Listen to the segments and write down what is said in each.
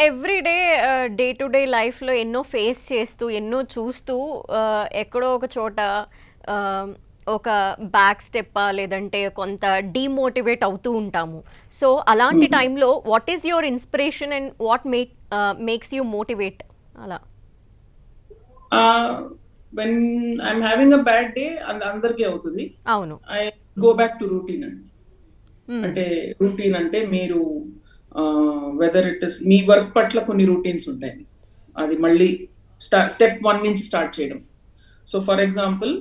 Every day day to day లైఫ్లో ఎన్నో face చేస్తూ ఎన్నో చూస్తూ ఎక్కడో ఒక చోట ఒక బ్యాక్ స్టెప్పా లేదంటే కొంత డీమోటివేట్ అవుతూ ఉంటాము. సో అలాంటి టైంలో what is your inspiration and what makes you motivate అలా? When I'm having a bad day అందరికీ అవుతుంది. అవును. I go back to routine అండి. అంటే రూటీన్ అంటే మీరు వెదర్ ఇట్ ఇస్ మీ వర్క్ పట్ల కొన్ని రూటీన్స్ ఉంటాయి. అది మళ్ళీ స్టెప్ 1 నుంచి స్టార్ట్ చేయడం. సో ఫర్ ఎగ్జాంపుల్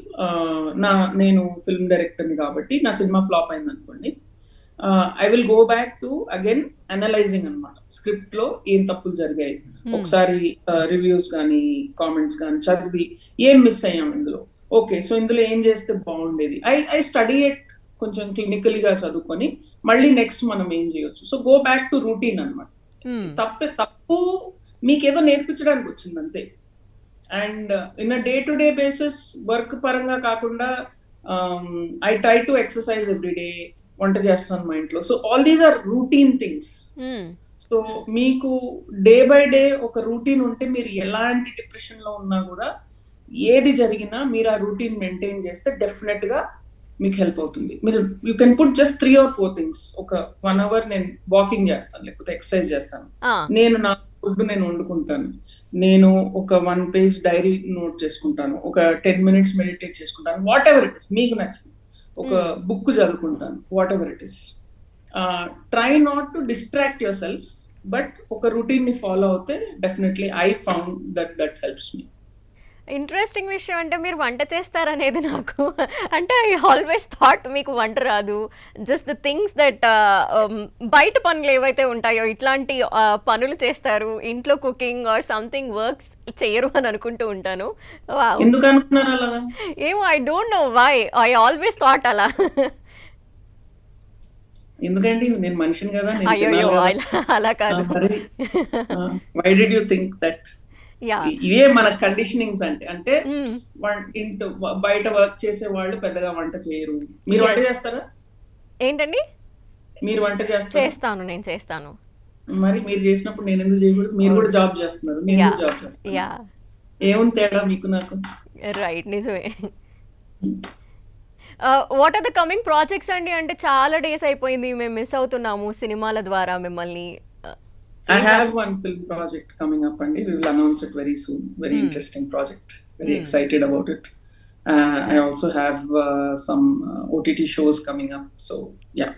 నేను ఫిల్మ్ డైరెక్టర్ని కాబట్టి నా సినిమా ఫ్లాప్ అయింది అనుకోండి, I will go back to again analysing అనమాట. స్క్రిప్ట్ లో ఏం తప్పులు జరిగాయి, ఒకసారి రివ్యూస్ కానీ కామెంట్స్ కానీ చదివి ఏం మిస్ అయ్యాం ఇందులో, ఓకే సో ఇందులో ఏం చేస్తే బాగుండేది, ఐ స్టడీ ఇట్ కొంచెం క్లినికల్గా చదువుకొని మళ్ళీ నెక్స్ట్ మనం ఏం చేయొచ్చు. So go back to routine అనమాట. తప్పు మీకేదో నేర్పించడానికి వచ్చింది అంతే. And in a day to day basis work పరంగా కాకుండా I try to exercise every day. వంట చేస్తాను మా ఇంట్లో. So all these are routine things. So మీకు డే బై డే ఒక రూటీన్ ఉంటే మీరు ఎలాంటి డిప్రెషన్ లో ఉన్నా కూడా ఏది జరిగినా మీరు ఆ రూటీన్ మెయింటైన్ చేస్తే డెఫినెట్ గా మీకు హెల్ప్ అవుతుంది. మీరు you can put just 3 or 4 things. ఒక 1 hour నేను వాకింగ్ చేస్తాను, లేకపోతే ఎక్సర్సైజ్ చేస్తాను, నేను నా ఫుడ్ నేను వండుకుంటాను, నేను ఒక 1 page డైరీ నోట్ చేసుకుంటాను, ఒక 10 minutes మెడిటేట్ చేసుకుంటాను, వాట్ ఎవర్ ఇట్ ఇస్ మీకు నచ్చింది, ఒక బుక్ చదువుకుంటాను, what ever it is. Try not to distract your self, but ఒక రూటీన్ ని ఫాలో అవుతే definitely I found that helps me. Interesting విషయం అంటే మీరు వంట చేస్తారనేది నాకు అంటే ఐ ఆల్వేస్ థాట్ మీకు వంట రాదు. జస్ట్ ద థింగ్స్ దట్ బయట పనులు ఏవైతే ఉంటాయో ఇట్లాంటి పనులు చేస్తారు, ఇంట్లో కుకింగ్ ఆర్ సంథింగ్ వర్క్స్ చేయరు అని అనుకుంటూ ఉంటాను. ఎందుకు అనుకున్నారు అలా? ఏమో I don't know why I always thought అలా. ఎందుకంటే నేను మనిషిని కదా. అయ్యో అలా కాదు. Why did you think that? ఇవే మన కండిషనింగ్స్ అంటే ఇంట్లో బయట వర్క్ చేసే వాళ్ళు పెద్దగా వంట చేయరు. మీరు వంట చేస్తారా? ఏంటండి? మీరు వంట చేస్తాను, నేను చేస్తాను. మరి మీరు చేసినప్పుడు నేను ఎందుకు చేయకూడదు? మీరు కూడా జాబ్ చేస్తున్నారు, నేను జాబ్ చేస్తాను. ఏముంది తేడా మీకు నాకు? రైట్, నిజమే. What are the coming projects అండి? అంటే చాలా డేస్ అయిపోయింది, మేము మిస్ అవుతున్నాము సినిమాల ద్వారా మిమ్మల్ని. I have one film project coming up, and we will announce it very soon. Very interesting project. Very excited about it. I also have some OTT shows coming up. So yeah.